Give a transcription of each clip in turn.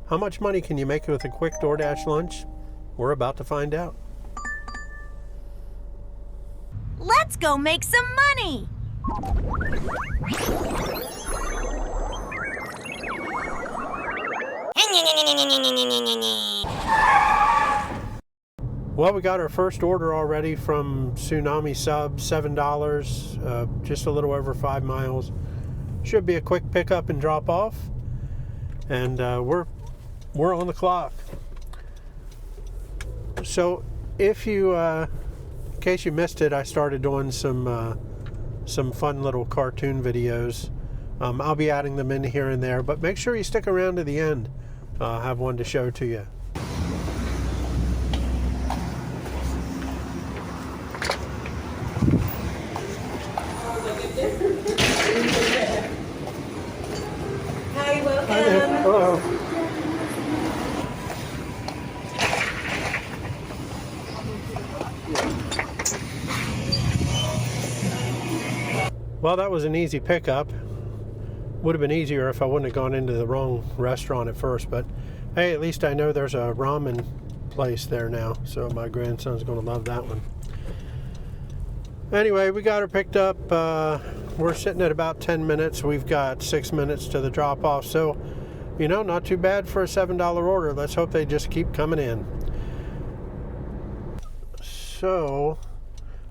How much money can you make with a quick DoorDash lunch? We're about to find out. Let's go make some money! Well, we got our first order already from Tsunami Sub, $7, just a little over 5 miles. Should be a quick pickup and drop off, and we're on the clock. So, if you, in case you missed it, I started doing some fun little cartoon videos. I'll be adding them in here and there, but make sure you stick around to the end. I'll have one to show to you. Hi, welcome. Hi there. Hello. Well, that was an easy pickup. Would have been easier if I wouldn't have gone into the wrong restaurant at first, but hey, at least I know there's a ramen place there now, so my grandson's going to love that one. Anyway, we got her picked up. We're sitting at about 10 minutes. We've got 6 minutes to the drop-off, so, you know, not too bad for a $7 order. Let's hope they just keep coming in. So,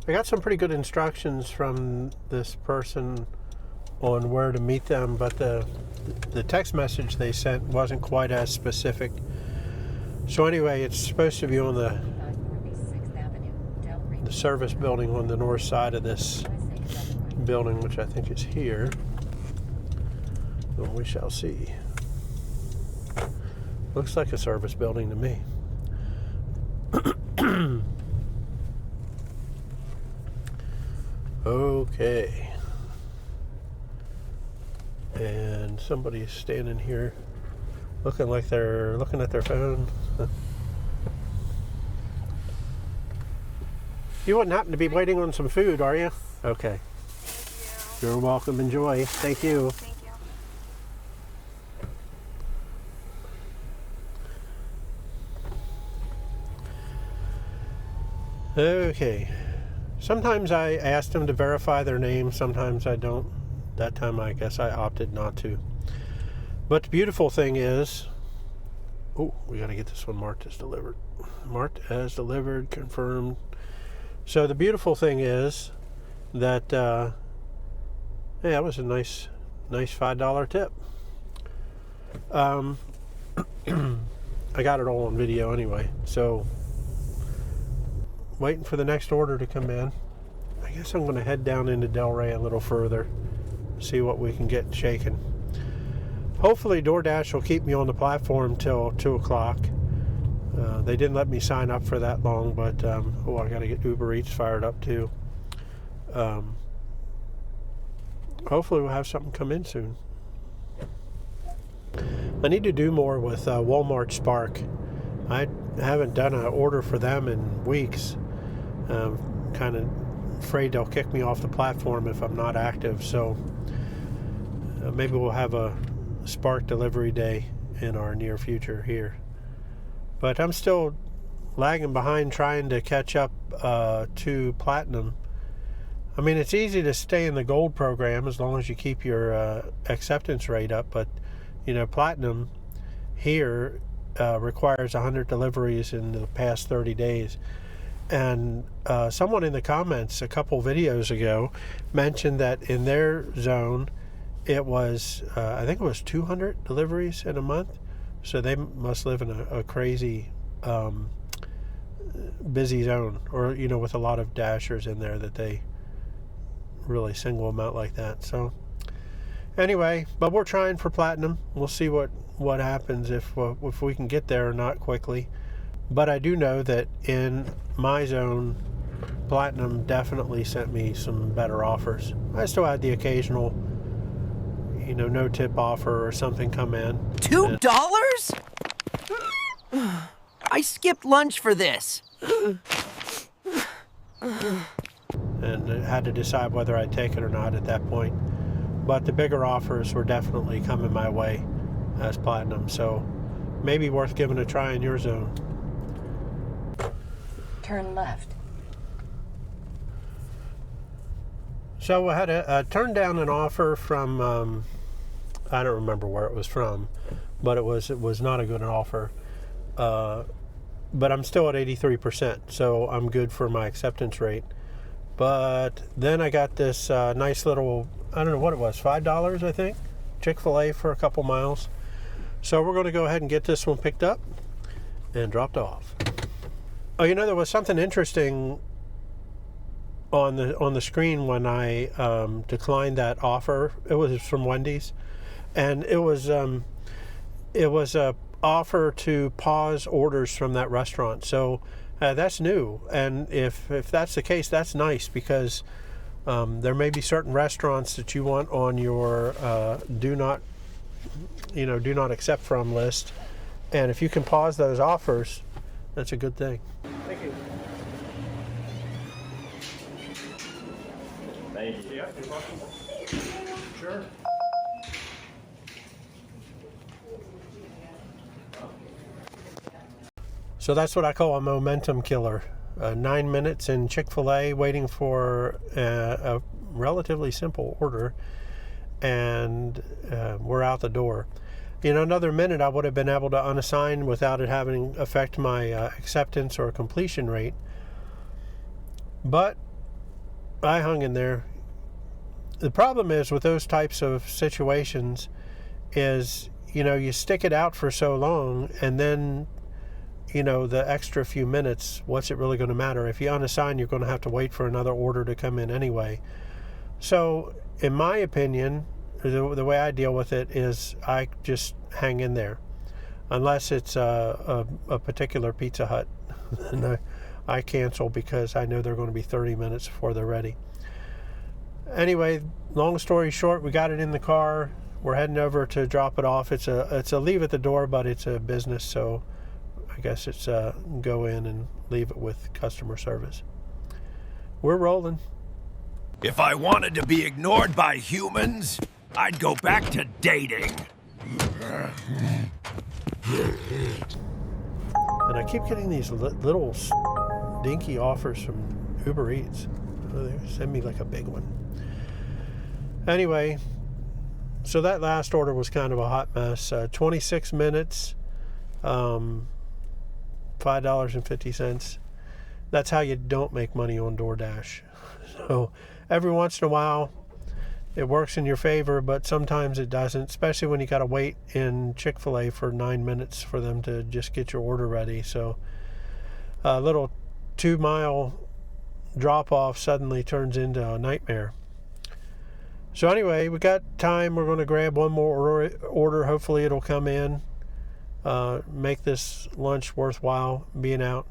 I got some pretty good instructions from this person on where to meet them, but the text message they sent wasn't quite as specific. So anyway, it's supposed to be on the service building on the north side of this building, which I think is here. Well, we shall see. Looks like a service building to me. Okay. And somebody's standing here looking like they're looking at their phone. You wouldn't happen to be waiting on some food, are you? Okay. Thank you. You're welcome. Enjoy. Thank you. Thank you. Okay. Sometimes I ask them to verify their name, sometimes I don't. That time I guess I opted not to. But the beautiful thing is, oh, we got to get this one marked as delivered. Marked as delivered, confirmed. So the beautiful thing is that, yeah, that was a nice $5 tip. I got it all on video anyway, so waiting for the next order to come in. I guess I'm going to head down into Delray a little further, see what we can get shaken. Hopefully DoorDash will keep me on the platform till 2 o'clock. They didn't let me sign up for that long, but oh, I got to get Uber Eats fired up too. Hopefully we'll have something come in soon. I need to do more with Walmart Spark. I haven't done an order for them in weeks. Kind of afraid they'll kick me off the platform if I'm not active, so maybe we'll have a Spark delivery day in our near future here. But I'm still lagging behind trying to catch up to Platinum. I mean, it's easy to stay in the Gold program as long as you keep your acceptance rate up, but you know, Platinum here requires 100 deliveries in the past 30 days. And someone in the comments a couple videos ago mentioned that in their zone it was, I think it was 200 deliveries in a month. So they must live in a crazy busy zone, or, you know, with a lot of dashers in there that they really single them out like that. So anyway, but we're trying for Platinum. We'll see what happens if we can get there or not quickly. But I do know that in my zone, Platinum definitely sent me some better offers. I still had the occasional, you know, no tip offer or something come in. $2? I skipped lunch for this. And I had to decide whether I'd take it or not at that point. But the bigger offers were definitely coming my way as Platinum. So maybe worth giving a try in your zone. Turn left. So I had a turned down an offer from, I don't remember where it was from, but it was not a good offer. But I'm still at 83%, so I'm good for my acceptance rate. But then I got this nice little, I don't know what it was, $5 I think, Chick-fil-A for a couple miles. So we're going to go ahead and get this one picked up and dropped off. Oh, you know, there was something interesting on the screen when I declined that offer. It was from Wendy's, and it was a offer to pause orders from that restaurant. So that's new, and if that's the case, that's nice, because there may be certain restaurants that you want on your do not accept from list, and if you can pause those offers, that's a good thing. Thank you. Thank you. Yeah, you're welcome. Sure. So that's what I call a momentum killer. 9 minutes in Chick-fil-A waiting for a relatively simple order, and we're out the door. In another minute, I would have been able to unassign without it having affect my acceptance or completion rate. But I hung in there. The problem is with those types of situations is, you stick it out for so long, and then the extra few minutes, what's it really going to matter? If you unassign, you're going to have to wait for another order to come in anyway. So, in my opinion, the way I deal with it is I just hang in there. Unless it's a particular Pizza Hut. And I cancel because I know they're going to be 30 minutes before they're ready. Anyway, long story short, we got it in the car. We're heading over to drop it off. It's a leave at the door, but it's a business, so I guess it's go in and leave it with customer service. We're rolling. If I wanted to be ignored by humans, I'd go back to dating. And I keep getting these little dinky offers from Uber Eats. They send me like a big one. Anyway, so that last order was kind of a hot mess. 26 minutes. $5.50. That's how you don't make money on DoorDash. So every once in a while it works in your favor, but sometimes it doesn't, especially when you got to wait in Chick-fil-A for 9 minutes for them to just get your order ready. So a little 2-mile drop off suddenly turns into a nightmare. So anyway, we got time. We're going to grab one more order. Hopefully it'll come in. Make this lunch worthwhile being out.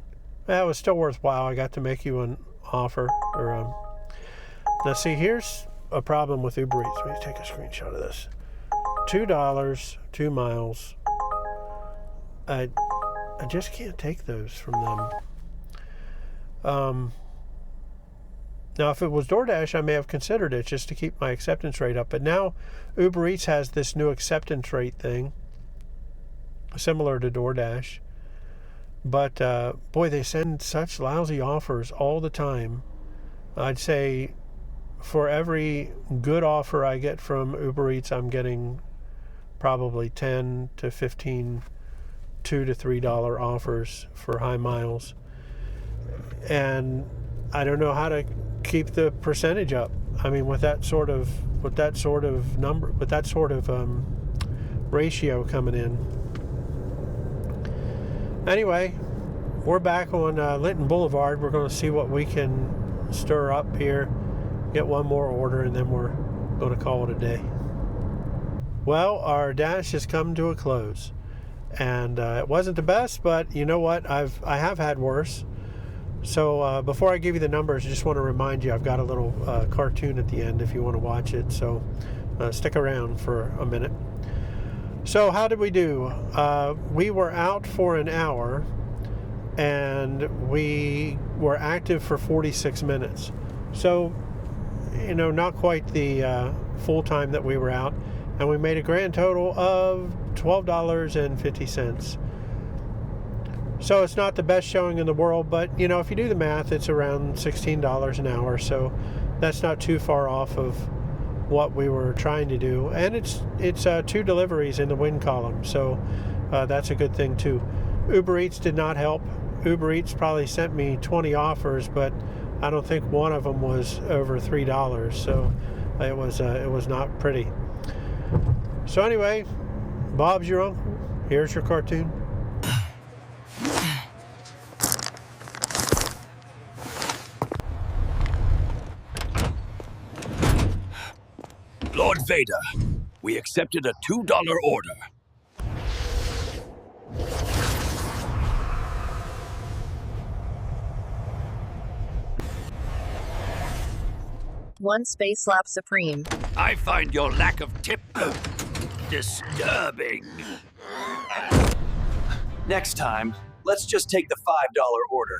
It was still worthwhile. I got to make you an offer. Now see, here's a problem with Uber Eats. Let me take a screenshot of this. $2, 2 miles. I just can't take those from them. Now, if it was DoorDash, I may have considered it just to keep my acceptance rate up. But now Uber Eats has this new acceptance rate thing, similar to DoorDash. But boy, they send such lousy offers all the time. I'd say for every good offer I get from Uber Eats, I'm getting probably 10 to 15 $2 to $3 offers for high miles. And I don't know how to keep the percentage up. I mean, with that sort of ratio coming in. Anyway, we're back on Linton Boulevard. We're going to see what we can stir up here, get one more order, and then we're going to call it a day. Well, our dash has come to a close, and it wasn't the best, but you know what? I have had worse. So before I give you the numbers, I just want to remind you I've got a little cartoon at the end if you want to watch it. So stick around for a minute. So how did we do? We were out for an hour, and we were active for 46 minutes. So, not quite the full time that we were out. And we made a grand total of $12.50. So it's not the best showing in the world, but you know, if you do the math, it's around $16 an hour. So that's not too far off of what we were trying to do. And it's 2 deliveries in the win column. So that's a good thing too. Uber Eats did not help. Uber Eats probably sent me 20 offers, but I don't think one of them was over $3. So it was not pretty. So anyway, Bob's your uncle. Here's your cartoon. Lord Vader, we accepted a $2 order. One space lap supreme. I find your lack of tip disturbing. Next time, let's just take the $5 order.